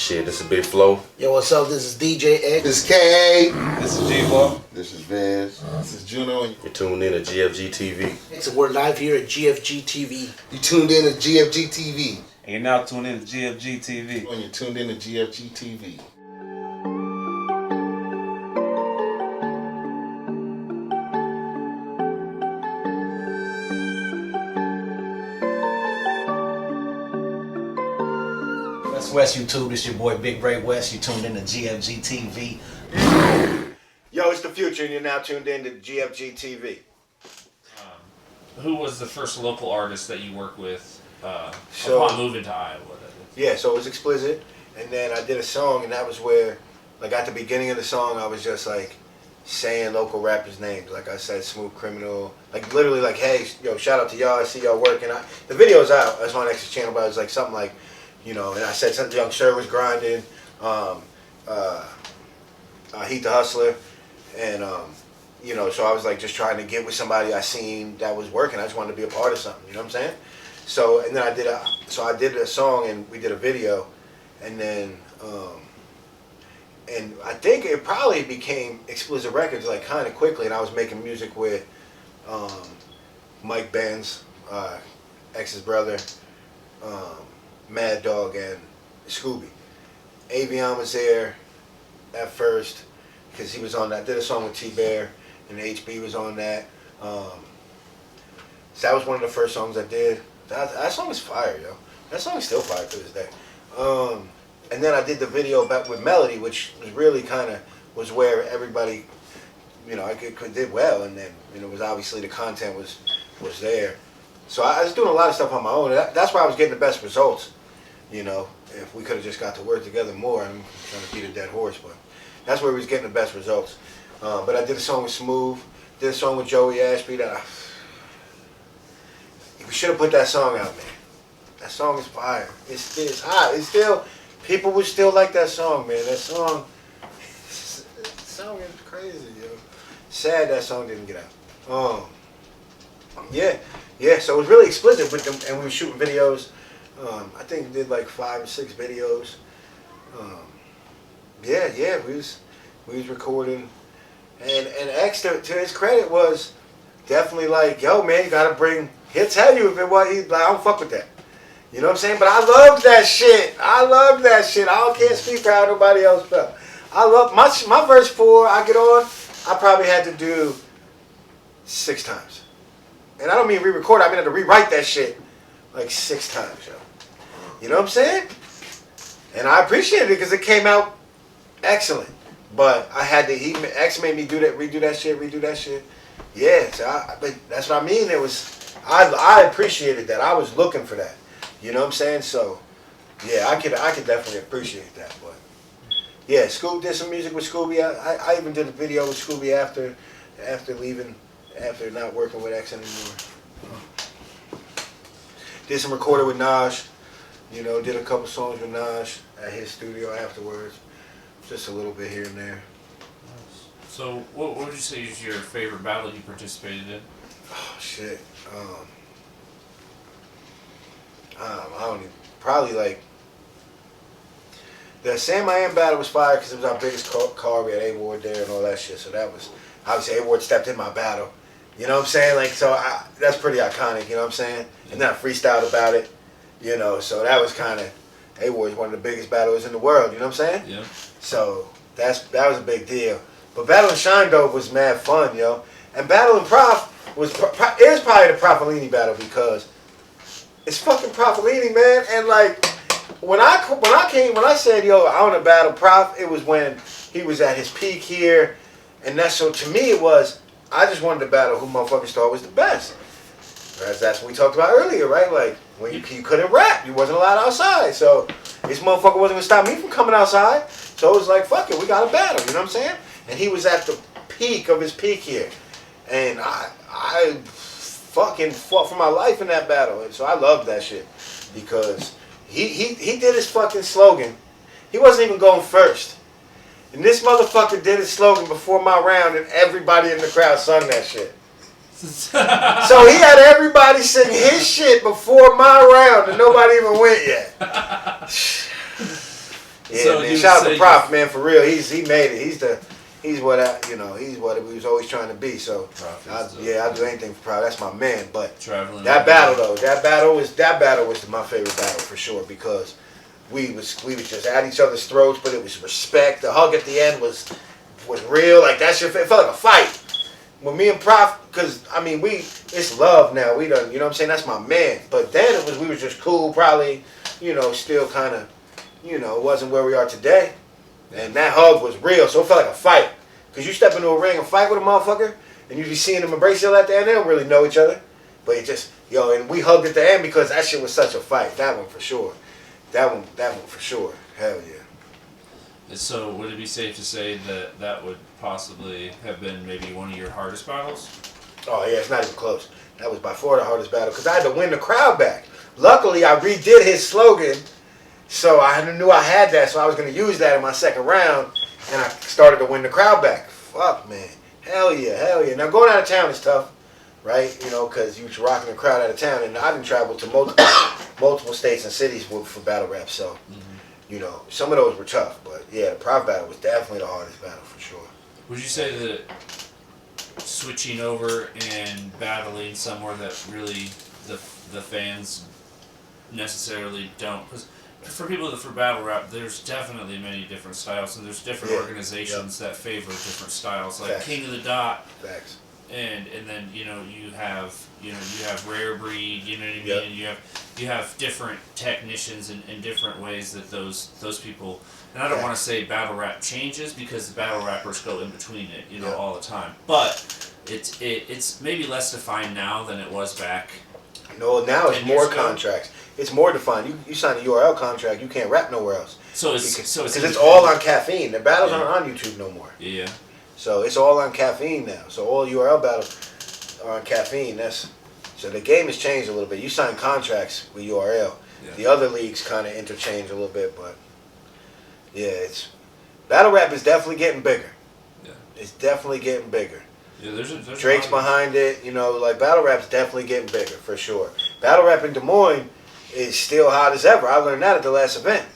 Shit, this is Big Flow. Yo, what's up? This is DJ X. This is K. This is J-Ball. This is Viz. This is Juno. You're tuned in to GFG TV. So we're live here at GFG TV. You tuned in to GFG TV. And you're now tuned in to GFG TV. When you're tuned in to GFG TV. West YouTube, it's your boy Big Ray West. You tuned in to GFG TV. Yo, it's the future, and you're now tuned in to GFG TV. Who was the first local artist that you worked with So- upon moving to Iowa? Yeah, so it was Xplizit, and then I did a song, and that was where, like, at the beginning of the song, I was just, like, saying local rappers' names. Like I said, Smooth Criminal. Like, literally, like, hey, yo, shout out to y'all. I see y'all working. The video's out. That's on X's channel, but it was, like, something like, you know, and I said something, Young Sir was grinding, Heat the Hustler, and, you know, so I was, like, just trying to get with somebody I seen that was working. I just wanted to be a part of something, you know what I'm saying? So, and then I did a song, and we did a video, and then, and I think it probably became Xplizit Records, like, kind of quickly, and I was making music with Mike Benz, X's brother, Mad Dog, and Scooby. Avion was there at first because he was on that. I did a song with T-Bear, and HB was on that. So that was one of the first songs I did. That song is fire, yo. That song is still fire to this day. And then I did the video back with Melody, which was really kind of was where everybody, you know, I did well, and then, you know, was obviously the content was there. So I was doing a lot of stuff on my own. That's where I was getting the best results. You know, if we could have just got to work together more, I'm trying to beat a dead horse, but that's where we was getting the best results. But I did a song with Smoov, did a song with Joey Ashby that we should have put that song out, man. That song is fire. It's hot. It's still, people would still like that song, man. That song is crazy, yo. Sad that song didn't get out. Yeah, so it was really explicit with them, and we were shooting videos. I think we did like 5 or 6 videos. We was recording, and X, to his credit, was definitely like, yo, man, you gotta bring. He'll tell you if it was. He's like, I don't fuck with that. You know what I'm saying? But I loved that shit. I can't speak for how nobody else felt. I love my verse 4. I get on. I probably had to do 6 times. And I don't mean re-record, I mean I had to rewrite that shit like 6 times, yo. You know what I'm saying? And I appreciated it because it came out excellent. But I had to, X made me redo that shit. Yeah, so but that's what I mean. It was, I appreciated that. I was looking for that. You know what I'm saying? So, yeah, I could definitely appreciate that. But, yeah, Scooby did some music with Scooby. I even did a video with Scooby after leaving. After not working with X anymore. Did some recording with Naj. You know, did a couple songs with Naj at his studio afterwards. Just a little bit here and there. So, what would you say is your favorite battle you participated in? Oh, shit. I don't even, probably like, the Sam I Am battle was fire because it was our biggest car. We had A-Ward there and all that shit. So that was, obviously A-Ward stepped in my battle. You know what I'm saying? Like, so that's pretty iconic, you know what I'm saying? And then I freestyled about it, you know, so that was kind of, A-Ward is one of the biggest battlers in the world, you know what I'm saying? Yeah. So that was a big deal. But battling Shine Dope was mad fun, yo. And battling Prof is probably the Prophelinni battle because it's fucking Prophelinni, man. And like, when I said, yo, I want to battle Prof, it was when he was at his peak here. And that's, so to me it was, I just wanted to battle who motherfuckers thought was the best. That's what we talked about earlier, right? Like, when you couldn't rap, you wasn't allowed outside. So, this motherfucker wasn't going to stop me from coming outside. So, it was like, fuck it, we got to battle, you know what I'm saying? And he was at the peak of his peak here. And I fucking fought for my life in that battle. And so, I loved that shit. Because he did his fucking slogan. He wasn't even going first. And this motherfucker did his slogan before my round, and everybody in the crowd sung that shit. So he had everybody sing his shit before my round, and nobody even went yet. Yeah, So man. you Shout out would to say Prof, man, for real. He made it. He's what we was always trying to be. So Prof is I'll do anything for Prof. That's my man. But traveling. that battle though, that battle was my favorite battle for sure because we was just at each other's throats, but it was respect. The hug at the end was real. Like that shit, it felt like a fight. When me and Prof, because I mean it's love now. We done, you know what I'm saying? That's my man. But then we were just cool, probably, still kind of, it wasn't where we are today. And that hug was real, so it felt like a fight. Because you step into a ring and fight with a motherfucker, and you be seeing them embrace each other at the end, they don't really know each other. But it just, and we hugged at the end because that shit was such a fight. That one for sure. That one for sure. Hell yeah. So would it be safe to say that would possibly have been maybe one of your hardest battles? Oh yeah, it's not even close. That was by far the hardest battle because I had to win the crowd back. Luckily, I redid his slogan, so I knew I had that, so I was going to use that in my second round, and I started to win the crowd back. Fuck, man. Hell yeah. Now, going out of town is tough, right? Because you're rocking the crowd out of town, and I didn't travel to multiple states and cities for battle rap, so, some of those were tough. But, yeah, the Prof battle was definitely the hardest battle, for sure. Would you say that switching over and battling somewhere that really the fans necessarily don't? Because for people for battle rap, there's definitely many different styles, and there's different organizations that favor different styles, like Facts. King of the Dot. Facts. And then you have Rare Breed, you know what I mean? Yep. And you have different technicians in different ways that those people, and I don't want to say battle rap changes because the battle rappers go in between it, all the time. But it's maybe less defined now than it was back. No, now it's 10 more years ago? contracts. It's more defined. You sign a URL contract, you can't rap nowhere else. So Because it's it's all on caffeine. The battles aren't on YouTube no more. Yeah. So it's all on caffeine now. So all URL battles are on caffeine. So the game has changed a little bit. You sign contracts with URL. Yeah. The other leagues kind of interchange a little bit, but yeah, battle rap is definitely getting bigger. Yeah. It's definitely getting bigger. Yeah, there's Drake's behind it. Like battle rap's definitely getting bigger for sure. Battle rap in Des Moines is still hot as ever. I learned that at the last event.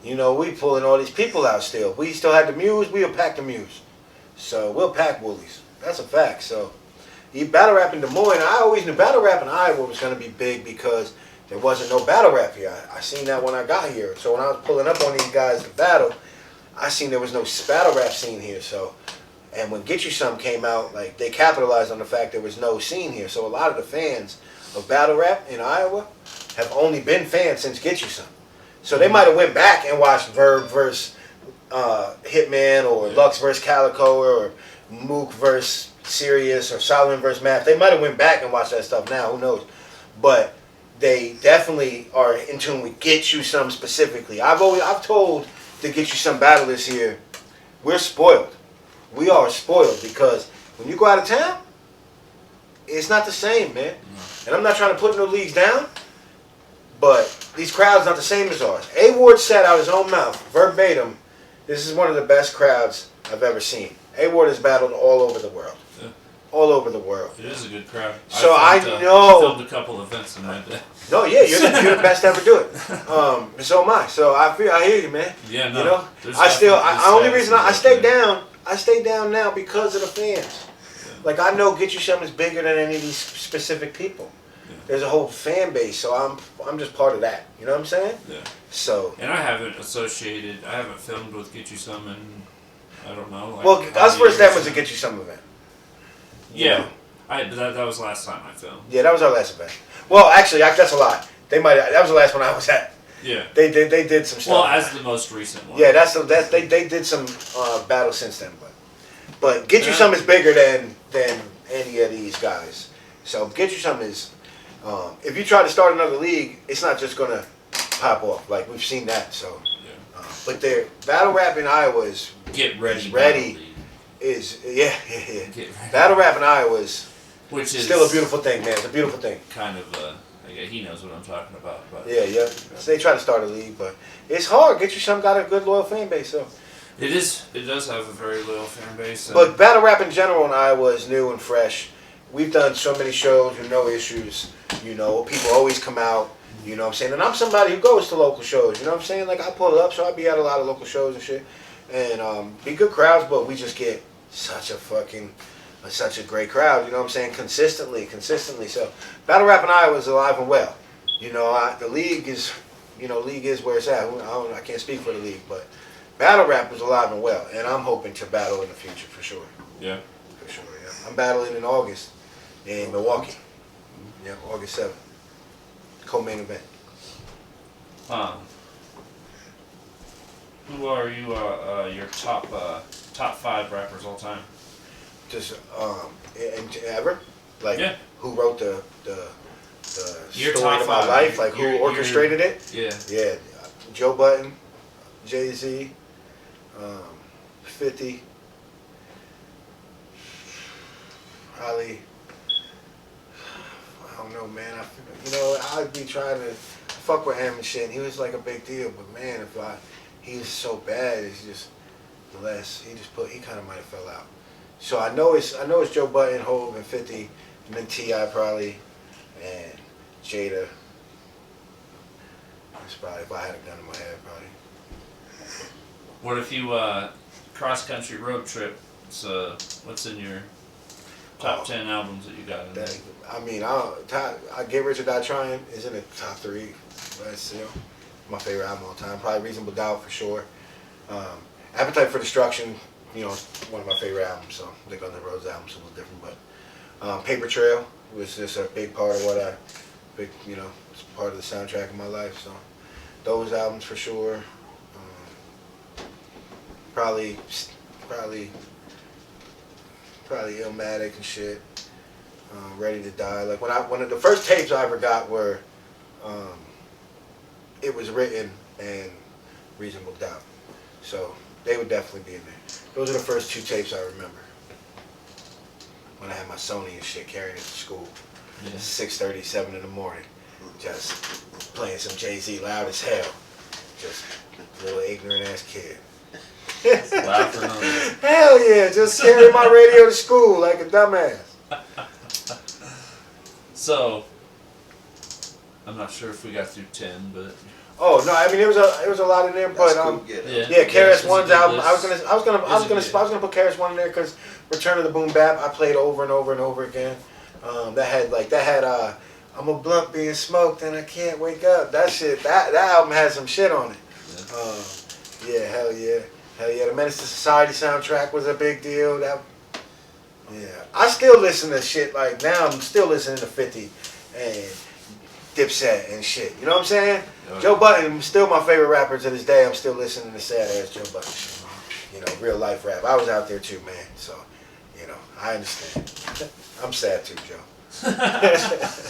We pulling all these people out still. We still had the Muse. We'll pack the Muse. So we'll pack Woolies. That's a fact. So battle rap in Des Moines. I always knew battle rap in Iowa was going to be big because there wasn't no battle rap here. I seen that when I got here. So when I was pulling up on these guys to battle, I seen there was no battle rap scene here. So, and when Get You Some came out, like they capitalized on the fact there was no scene here. So a lot of the fans of battle rap in Iowa have only been fans since Get You Some. So they might have went back and watched Verb versus Hitman or Lux versus Calico or Mook versus Sirius or Solomon versus Math. They might have went back and watched that stuff now. Who knows? But they definitely are in tune with Get You Some specifically. I've told the Get You Some battlers here, we're spoiled. We are spoiled because when you go out of town, it's not the same, man. And I'm not trying to put no leagues down, but these crowds not the same as ours. A-Ward said out his own mouth, verbatim, this is one of the best crowds I've ever seen. A-Ward has battled all over the world. Yeah. All over the world. It is a good crowd. So I filmed a couple events in my day. No, yeah, you're the best to ever do it. So am I. So I hear you, man. Yeah, no. I stay down. I stay down now because of the fans. Yeah. Like I know Get You Some is bigger than any of these specific people. Yeah. There's a whole fan base, so I'm just part of that. You know what I'm saying? Yeah. So. And I haven't filmed with Get You Some in, I don't know. Well, us versus them was a Get You Some event. Yeah. That was the last time I filmed. Yeah, that was our last event. Well, actually, that's a lie. That was the last one I was at. Yeah. They did some stuff. Well, as the most recent one. Yeah, they did some battles since then, but Get You Some is bigger than any of these guys. So Get You Some is, if you try to start another league, it's not just gonna pop off. Like we've seen that. So, but their battle rap in Iowa is Get Ready. Get ready. Battle rap in Iowa is still a beautiful thing, man. It's a beautiful thing. Kind of. He knows what I'm talking about. But Yeah. So they try to start a league, but it's hard. Get You Some got a good loyal fan base, so. It does have a very loyal fan base. But battle rap in general in Iowa is new and fresh. We've done so many shows with no issues. People always come out. You know what I'm saying? And I'm somebody who goes to local shows. You know what I'm saying? Like I pull up, so I be at a lot of local shows and shit, and be good crowds. But we just get such a great crowd. You know what I'm saying? Consistently. So battle rap in Iowa is alive and well. You know, the league is where it's at. I can't speak for the league, but battle rap is alive and well, and I'm hoping to battle in the future for sure. Yeah. For sure, yeah. I'm battling in August in Milwaukee. Yeah, August 7th. Co-main event. Who are you? Your top 5 rappers all time? Just and ever, like Yeah. who wrote the Your story top of my 5. life, like who orchestrated it? Yeah. Yeah, Joe Budden, Jay-Z, 50, probably. I don't know, man. I'd be trying to fuck with him and shit. And he was like a big deal, but man, he was so bad. It's just he kind of might have fell out. So I know it's Joe Budden, Hov, and 50, and then T.I. probably, and Jada. That's probably, if I had a gun in my head, probably. What if you cross country road trip? So what's in your top 10 albums that you got in there? I Get Rich or Die Trying is in the top 3. That's my favorite album of all time. Probably Reasonable Doubt for sure. Appetite for Destruction, one of my favorite albums. So I think on the Road's album's a little different, but Paper Trail was just a big part of it's part of the soundtrack of my life. So those albums for sure. Probably Illmatic and shit. Ready to Die. Like one of the first tapes I ever got were It Was Written and Reasonable Doubt. So they would definitely be in there. Those are the first 2 tapes I remember. When I had my Sony and shit carrying it to school. Yeah. 6:30, 7 in the morning. Just playing some Jay-Z loud as hell. Just a little ignorant ass kid. Laughing on it. Hell yeah, just carrying my radio to school like a dumbass. So, I'm not sure if we got through 10, but Oh no, I mean it was a lot in there, but yeah, KRS-One's album. I was gonna put KRS-One in there because Return of the Boom Bap I played over and over and over again. That had I'm a blunt being smoked and I can't wake up. That shit, that album had some shit on it. Yeah, hell yeah. The Menace to Society soundtrack was a big deal. I still listen to shit like now. I'm still listening to 50 and Dipset and shit. You know what I'm saying? Oh, Joe Budden, still my favorite rapper to this day. I'm still listening to sad ass Joe Budden shit. Real life rap. I was out there too, man. So, I understand. I'm sad too, Joe.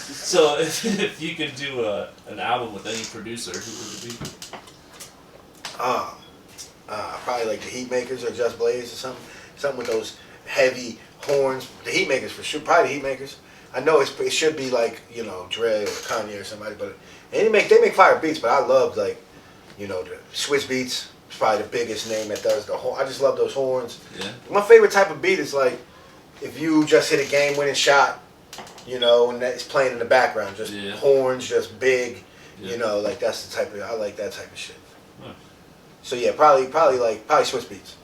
So if you could do an album with any producer, who would it be? Probably like the Heatmakers or Just Blaze or something. Something with those heavy horns. The Heatmakers for sure. Probably the Heatmakers. I know it should be like, Dre or Kanye or somebody, but they make fire beats, but I love the Swizz Beats. It's probably the biggest name that does the horn. I just love those horns. Yeah. My favorite type of beat is like if you just hit a game-winning shot, and that's playing in the background, just horns, just big, like that's the type of, I like that type of shit. Nice. So yeah, probably Swizz Beats.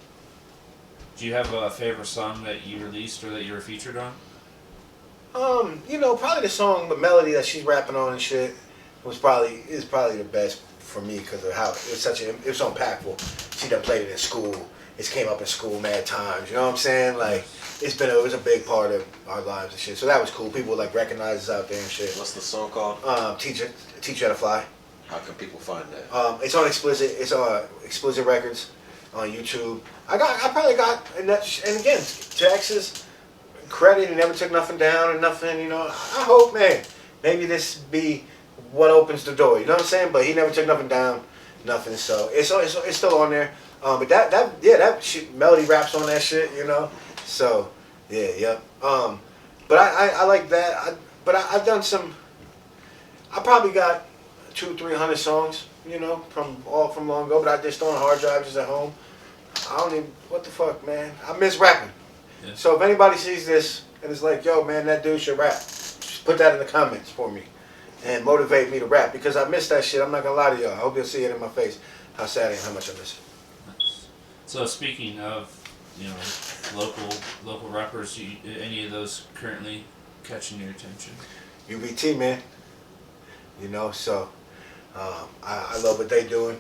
Do you have a favorite song that you released or that you were featured on? Probably the song, the melody that she's rapping on and shit is probably the best for me because of how it was so impactful. She done played it in school. It's came up in school mad times. You know what I'm saying? Like it was a big part of our lives and shit. So that was cool. People would recognize us out there and shit. What's the song called? Teach You How to Fly. How can people find that? It's on Xplizit. It's on Xplizit Records on YouTube. I probably got and again to X's credit, he never took nothing down or nothing. I hope, man, maybe this be what opens the door. You know what I'm saying? But he never took nothing down, nothing. So it's still on there. But that shit, melody raps on that shit. So yeah. But I like that. But I've done some. I probably got 200-300 songs, from long ago. But I just on a hard drive just at home. I don't even, what the fuck, man. I miss rapping. Yeah. So if anybody sees this and it's like, yo, man, that dude should rap, just put that in the comments for me. and motivate me to rap because I miss that shit. I'm not gonna lie to y'all. I hope you'll see it in my face how sad and how much I miss it. Nice. So speaking of, local rappers, any of those currently catching your attention? UBT, man. So I love what they doing.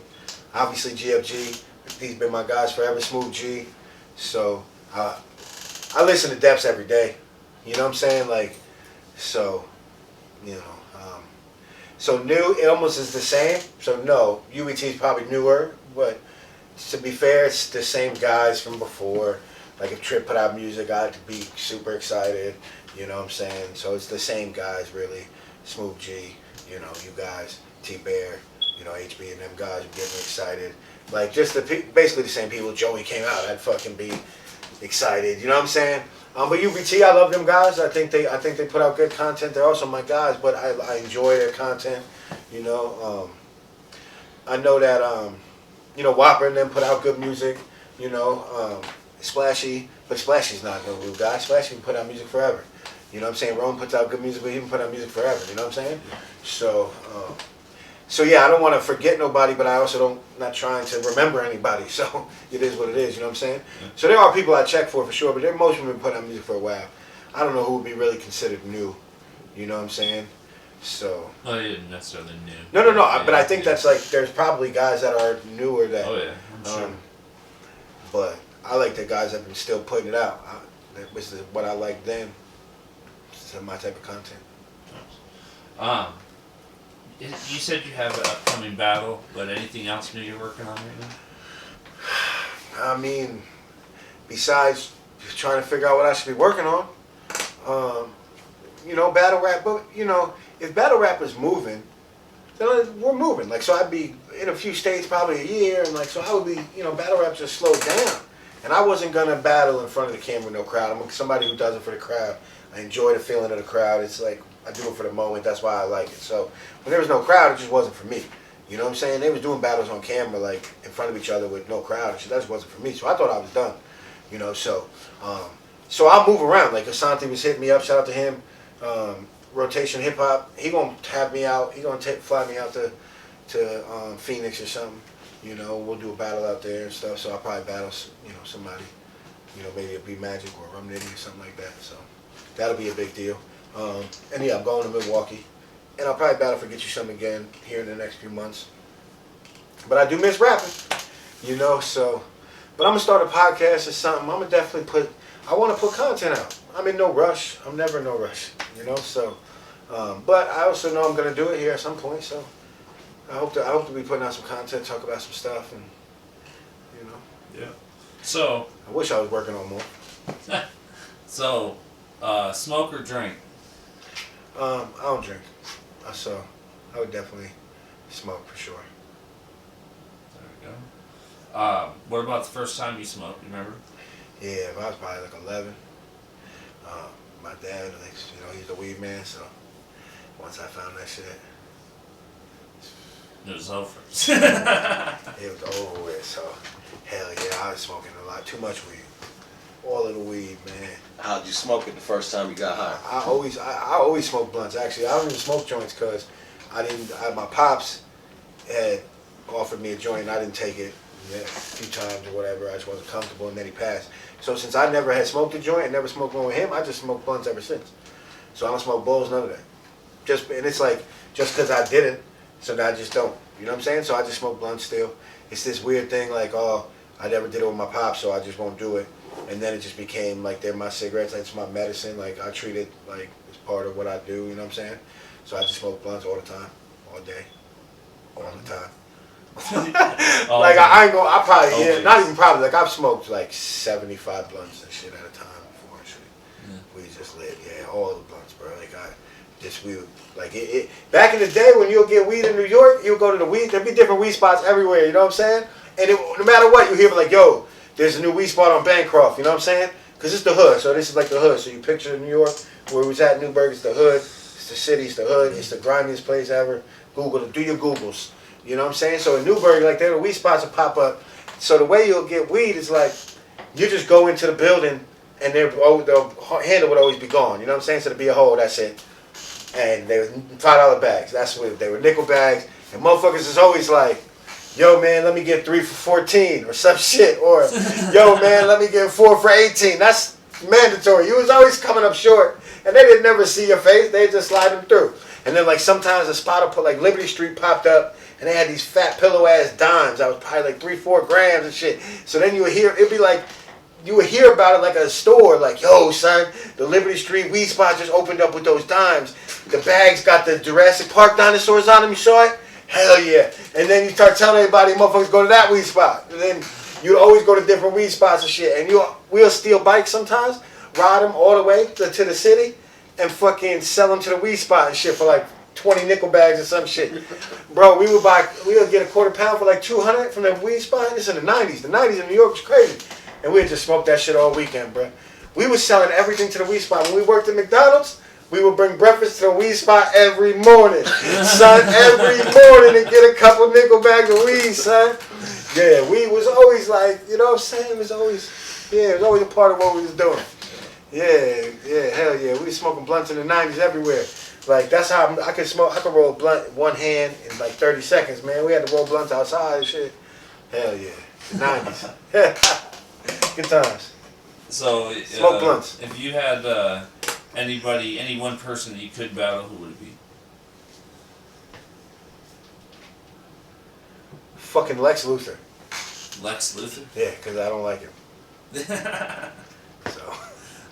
Obviously GFG, these been my guys forever. Smoov G. So I listen to Depths every day. You know what I'm saying? So new, it almost is the same. So no, UBT is probably newer, but to be fair, it's the same guys from before. Like if Trip put out music, I'd be super excited. You know what I'm saying? So it's the same guys really. Smoov G, you guys, T-Bear, HB and them guys are getting excited. Like just basically the same people. Joey came out, I'd fucking be excited. You know what I'm saying? But UBT, I love them guys. I think they put out good content. They're also my guys, but I enjoy their content. I know that Whopper and them put out good music. Splashy, but Splashy's not no new guy. Splashy can put out music forever. You know what I'm saying? Rome puts out good music, but he can put out music forever. You know what I'm saying? So yeah, I don't want to forget nobody, but I also not trying to remember anybody. So it is what it is. You know what I'm saying? Yeah. So there are people I check for sure, but most of them have been putting out music for a while. I don't know who would be really considered new. You know what I'm saying? So. Well, they didn't necessarily new. No. Yeah, but I think that's there's probably guys that are newer that. Oh yeah, I'm sure. But I like the guys that have been still putting it out. That was what I liked then. It's my type of content. You said you have an upcoming battle, but anything else new you're working on right now? I mean, besides trying to figure out what I should be working on, battle rap. But if battle rap is moving, then we're moving. So I'd be in a few states probably a year, and so I would be. Battle rap just slowed down, and I wasn't gonna battle in front of the camera with no crowd. I'm somebody who does it for the crowd. I enjoy the feeling of the crowd. It's like I do it for the moment. That's why I like it. So when there was no crowd, it just wasn't for me. You know what I'm saying? They was doing battles on camera in front of each other with no crowd. That just wasn't for me. So I thought I was done. So I'll move around. Like Asante was hitting me up. Shout out to him. Rotation Hip Hop. He gonna have me out. He gonna fly me out to Phoenix or something. We'll do a battle out there and stuff. So I'll probably battle somebody. Maybe it'll be Magic or Rum Nitty or something like that. So that'll be a big deal. And yeah, I'm going to Milwaukee. And I'll probably battle for Get You Some again here in the next few months. But I do miss rapping, so. But I'm going to start a podcast or something. I'm going to definitely I want to put content out. I'm in no rush. I'm never in no rush, so. But I also know I'm going to do it here at some point, so. I hope to be putting out some content, talk about some stuff, and, Yeah. So. I wish I was working on more. So, smoke or drink? I don't drink. So I would definitely smoke for sure. There we go. What about the first time you smoked? You remember? Yeah, I was probably 11. My dad, he's a weed man, so once I found that shit, it was over. It was over with. So hell yeah, I was smoking a lot, too much weed. All of the weed, man. How'd you smoke it the first time you got high? I always smoke blunts. Actually, I don't even smoke joints because my pops had offered me a joint and I didn't take it a few times or whatever. I just wasn't comfortable, and then he passed. So since I never had smoked a joint and never smoked one with him, I just smoked blunts ever since. So I don't smoke bowls, none of that. And it's just because I didn't, so now I just don't. You know what I'm saying? So I just smoke blunts still. It's this weird thing I never did it with my pops, so I just won't do it. And then it just became they're my cigarettes, it's my medicine. I treat it it's part of what I do, you know what I'm saying? So I just smoke blunts all the time, all day, all the time. I ain't gonna, I probably, yeah, not even probably, I've smoked 75 blunts and shit at a time before and shit. Yeah. We just lit, all the blunts, bro. Back in the day when you'll get weed in New York, you'll go to the weed, there'd be different weed spots everywhere, you know what I'm saying? And no matter what, you hear yo, there's a new weed spot on Bancroft, you know what I'm saying? Because it's the hood, so this is the hood. So you picture New York, where we was at Newburgh, it's the hood, it's the city, it's the hood, it's the grimiest place ever. Google it, do your Googles. You know what I'm saying? So in Newburgh, there are weed spots that pop up. So the way you'll get weed is you just go into the building and the handle would always be gone. You know what I'm saying? So to be a hole, that's it. and they were $5 bags. That's what they were, nickel bags. And motherfuckers is always like, yo man, let me get 3 for 14 or some shit, or yo man, let me get 4 for 18. That's mandatory. You was always coming up short, and they didn't never see your face. They just slide them through. And then like sometimes a spot will put like Liberty Street popped up, and they had these fat pillow ass dimes. That was probably like 3-4 grams and shit. So then you would hear it'd be like. You would hear about it like a store, like, yo, son, the Liberty Street weed spot just opened up with those dimes. The bags got the Jurassic Park dinosaurs on them. You saw it? Hell yeah. And then you start telling everybody, motherfuckers, go to that weed spot. And then you'd always go to different weed spots and shit. And we'll steal bikes sometimes, ride them all the way to the city, and fucking sell them to the weed spot and shit for like 20 nickel bags or some shit. Bro, we would get a quarter pound for like 200 from the weed spot. This in the 90s. The 90s in New York was crazy. And we would just smoke that shit all weekend, bro. We was selling everything to the weed spot. When we worked at McDonald's, we would bring breakfast to the weed spot every morning. Son, every morning and get a couple nickel bags of weed, son. Yeah, we was always like, you know what I'm saying? It was always a part of what we was doing. Yeah, hell yeah. We was smoking blunts in the 90s everywhere. Like, that's how I could roll a blunt in one hand in like 30 seconds, man. We had to roll blunts outside and shit. Hell yeah. The 90s. Good times. So, Smoke blunts. If you had any one person that you could battle, who would it be? Fucking Lex Luthor. Lex Luthor? Yeah, because I don't like him. So.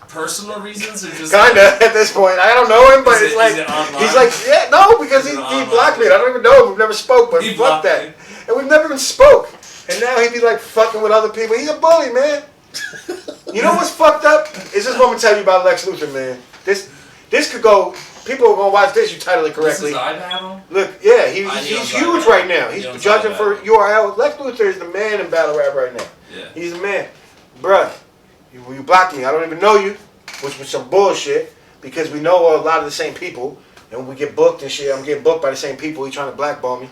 Personal reasons or just Kinda at this point. I don't know him, but Is it's like it online? he's like, yeah, no, because he blocked me. I don't even know him. We've never spoke, but He fuck blocked that. you. And we've never even spoke. And now he be like fucking with other people. He's a bully, man. You know what's fucked up? Is this what I'm gonna tell you about Lex Luthor, man. This could go. People are gonna watch this. You title it correctly. This is iBattle? Look, yeah, You he's don't huge talk right about now. it. He's You don't judging talk for about it. URL. Lex Luthor is the man in battle rap right now. Yeah. He's the man. Bruh, you blocked me. I don't even know you, which was some bullshit, because we know a lot of the same people, and when we get booked and shit, I'm getting booked by the same people. He's trying to blackball me.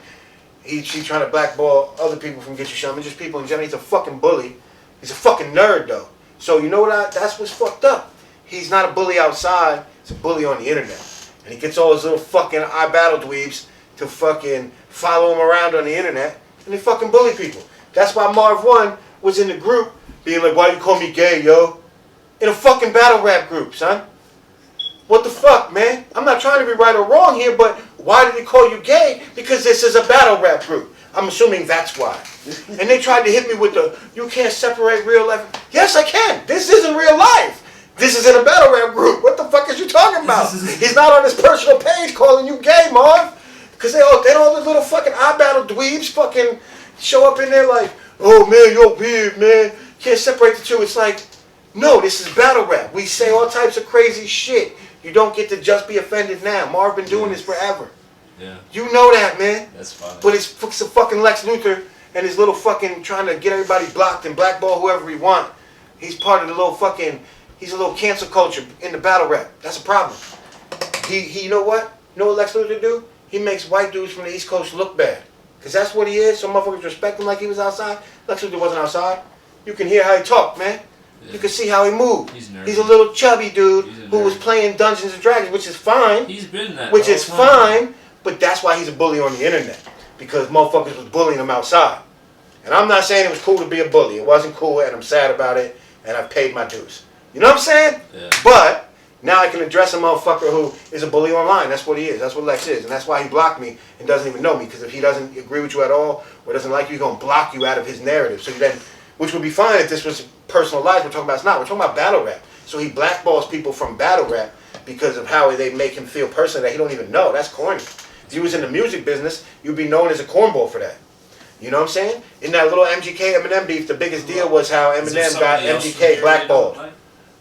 He's trying to blackball other people from Get You Something, just people in general. He's a fucking bully. He's a fucking nerd, though. So you know what? That's what's fucked up. He's not a bully outside. He's a bully on the internet. And he gets all his little fucking iBattle dweebs to fucking follow him around on the internet, and they fucking bully people. That's why Marv 1 was in the group being like, why you call me gay, yo? In a fucking battle rap group, son. What the fuck, man? I'm not trying to be right or wrong here, but why did he call you gay? Because this is a battle rap group. I'm assuming that's why. And they tried to hit me with the, you can't separate real life. Yes, I can. This isn't real life. This is in a battle rap group. What the fuck is you talking about? He's not on his personal page calling you gay, Marv. Because they all the little fucking iBattle dweebs fucking show up in there like, oh man, you're weird, man. Can't separate the two. It's like, no, this is battle rap. We say all types of crazy shit. You don't get to just be offended now. Marv been doing this forever. Yeah. You know that, man. That's funny. But it's a fucking Lex Luthor and his little fucking trying to get everybody blocked and blackball whoever he want. He's part of the little fucking, he's a little cancel culture in the battle rap. That's a problem. He you know what? You know what Lex Luthor do? He makes white dudes from the East Coast look bad. Because that's what he is. Some motherfuckers respect him like he was outside. Lex Luthor wasn't outside. You can hear how he talked, man. Yeah. You can see how he moved. He's a little chubby dude He's a who was nerd. playing Dungeons and Dragons, which is fine. He's been that. Which the is whole time. fine, but that's why he's a bully on the internet. Because motherfuckers was bullying him outside. And I'm not saying it was cool to be a bully. It wasn't cool, and I'm sad about it, and I've paid my dues. You know what I'm saying? Yeah. But now I can address a motherfucker who is a bully online. That's what he is. That's what Lex is. And that's why he blocked me and doesn't even know me. Because if he doesn't agree with you at all or doesn't like you, he's going to block you out of his narrative. So then, which would be fine if this was personal life we're talking about. It's not. We're talking about battle rap. So he blackballs people from battle rap because of how they make him feel personally that he don't even know. That's corny. If you was in the music business, you'd be known as a cornball for that. You know what I'm saying? In that little MGK Eminem beef, the biggest deal was how Is there Eminem got somebody else from MGK here that he blackballed. doesn't like?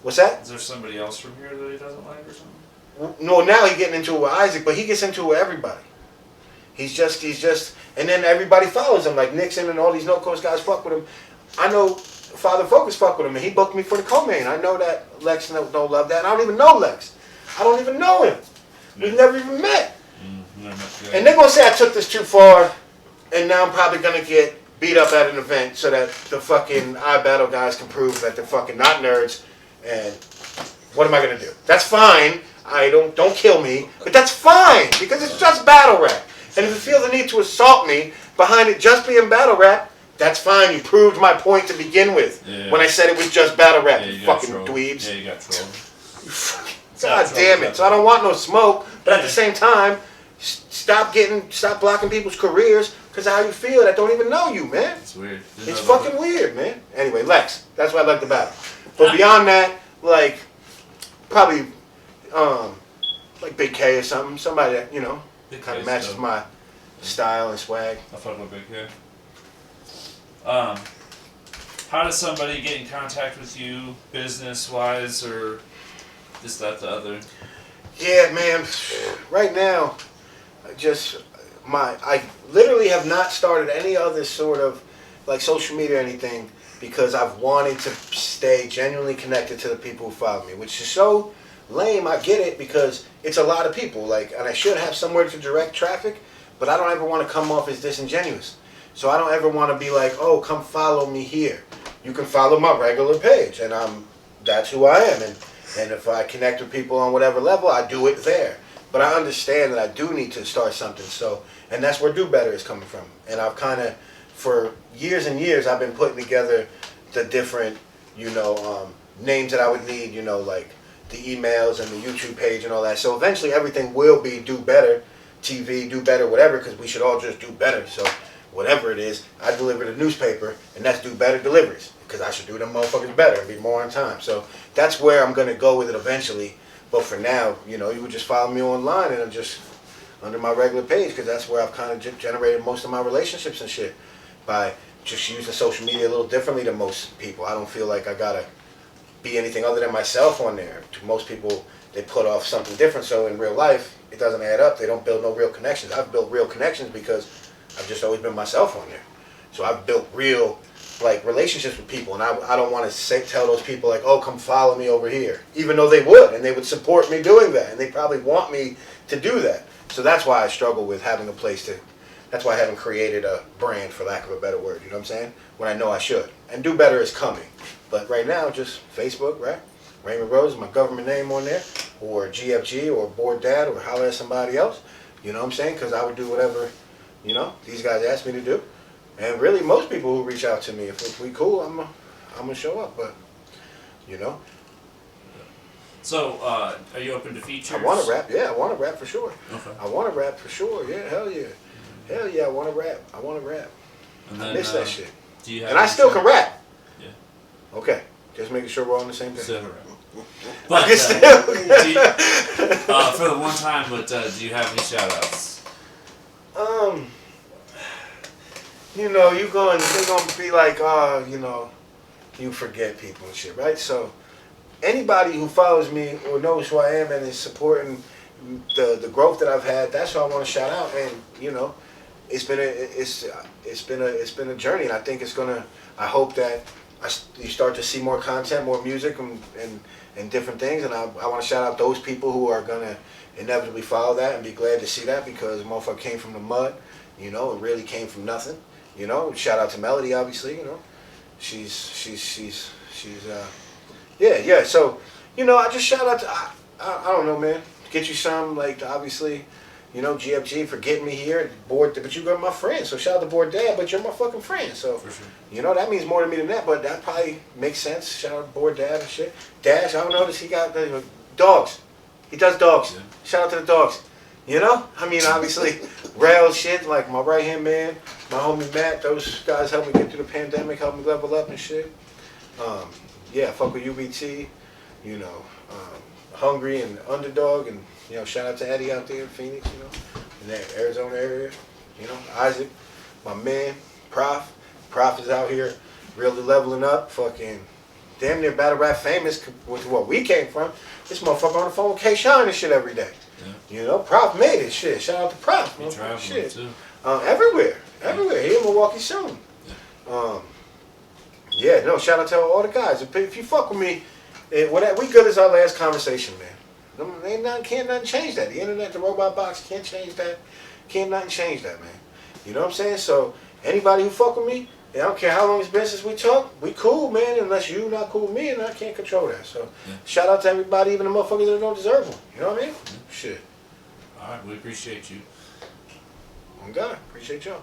What's that? Is there somebody else from here that he doesn't like or something? No, now he's getting into it with Isaac, but he gets into it with everybody. He's just, and then everybody follows him, like Nixon and all these no coast guys fuck with him. I know Father Focus fuck with him, and he booked me for the co-main. I know that Lex don't love that, and I don't even know Lex. I don't even know him. We've never even met. And they're gonna say I took this too far, and now I'm probably gonna get beat up at an event so that the fucking iBattle guys can prove that they're fucking not nerds. And what am I gonna do? That's fine, don't kill me. But that's fine, because it's just battle rap. And if you feel the need to assault me behind it just being battle rap, that's fine. You proved my point to begin with when I said it was just battle rap, you fucking dweebs. Yeah, you got trolled. God damn it. So I don't want no smoke, but at the same time, stop blocking people's careers because of how you feel that don't even know you, man. It's weird. It's fucking weird, man. Anyway, Lexx. That's why I like the battle. But beyond that, like, probably, like Big K or something. Somebody that, kind of matches my style and swag. I fuck with Big K. How does somebody get in contact with you, business-wise, or this, that, the other? Yeah, man. Right now, I literally have not started any other sort of like social media or anything because I've wanted to stay genuinely connected to the people who follow me, which is so lame. I get it because it's a lot of people, and I should have somewhere to direct traffic, but I don't ever want to come off as disingenuous. So I don't ever want to be like, oh, come follow me here. You can follow my regular page, and that's who I am. And if I connect with people on whatever level, I do it there. But I understand that I do need to start something. And that's where Do Better is coming from. And I've kind of, for years and years, I've been putting together the different, names that I would need, like the emails and the YouTube page and all that. So eventually everything will be Do Better TV, Do Better, whatever, because we should all just do better. So whatever it is, I deliver the newspaper, and that's Do Better Deliveries, because I should do them motherfuckers better and be more on time. So that's where I'm going to go with it eventually. But for now, you would just follow me online and I'm just under my regular page, because that's where I've kind of generated most of my relationships and shit, by just using social media a little differently than most people. I don't feel like I got to be anything other than myself on there. To most people, they put off something different, so in real life, it doesn't add up. They don't build no real connections. I've built real connections because I've just always been myself on there. So I've built real relationships with people, and I don't want to tell those people oh, come follow me over here, even though they would, and they would support me doing that, and they probably want me to do that. So that's why I struggle with having a place to. That's why I haven't created a brand, for lack of a better word. You know what I'm saying? When I know I should. And Do Better is coming, but right now just Facebook, right? Raymond Rose is my government name on there, or GFG, or Board Dad, or holler at somebody else. You know what I'm saying? Because I would do whatever these guys ask me to do. And really, most people who reach out to me, if we cool, I'm gonna show up. But So, are you open to features? I want to rap. Yeah, I want to rap for sure. Okay. I want to rap for sure. Yeah, hell yeah, hell yeah. I want to rap. And then, I miss that shit. Do you have And I still can rap. Yeah. Okay, just making sure we're on the same page. So, but still. for the one time, but do you have any shout outs? They're gonna be like, you forget people and shit, right? So anybody who follows me or knows who I am and is supporting the growth that I've had, that's who I want to shout out. And it's been a journey, and I think I hope that you start to see more content, more music, and different things. And I want to shout out those people who are gonna inevitably follow that and be glad to see that, because the motherfucker came from the mud. It really came from nothing. Shout out to Melody, obviously. She's yeah. So I just shout out to I don't know, man. Get you some, obviously, GFG for getting me here. Board, but you're my friend, so shout out to Board Dad. But you're my fucking friend, so For sure. That means more to me than that. But that probably makes sense. Shout out to Board Dad and shit. Dash, I don't know, he got dogs. He does dogs. Yeah. Shout out to the dogs. Obviously, rail shit, like my right-hand man, my homie Matt, those guys helped me get through the pandemic, helped me level up and shit. Fuck with UBT, Hungry and Underdog, and, shout out to Eddie out there in Phoenix, in that Arizona area, Isaac, my man, Prof is out here really leveling up, fucking damn near battle rap famous, with what we came from. This motherfucker on the phone with K-Shine and shit every day. Yeah. Prof made it, shit. Shout out to Prof. You traveling shit. too. Everywhere. He in Milwaukee soon. Shout out to all the guys. If you fuck with me, we good as our last conversation, man. Can't nothing change that. The internet, the robot box, can't change that. Can't nothing change that, man. You know what I'm saying? So anybody who fuck with me, I don't care how long it's been since we talked. We cool, man. Unless you not cool with me, and I can't control that. So, shout out to everybody, even the motherfuckers that don't deserve one. You know what I mean? Shit. All right, we appreciate you. Oh God, appreciate y'all.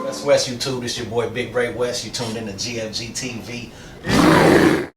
That's West YouTube. This your boy Big Ray West. You tuned in to GFG TV.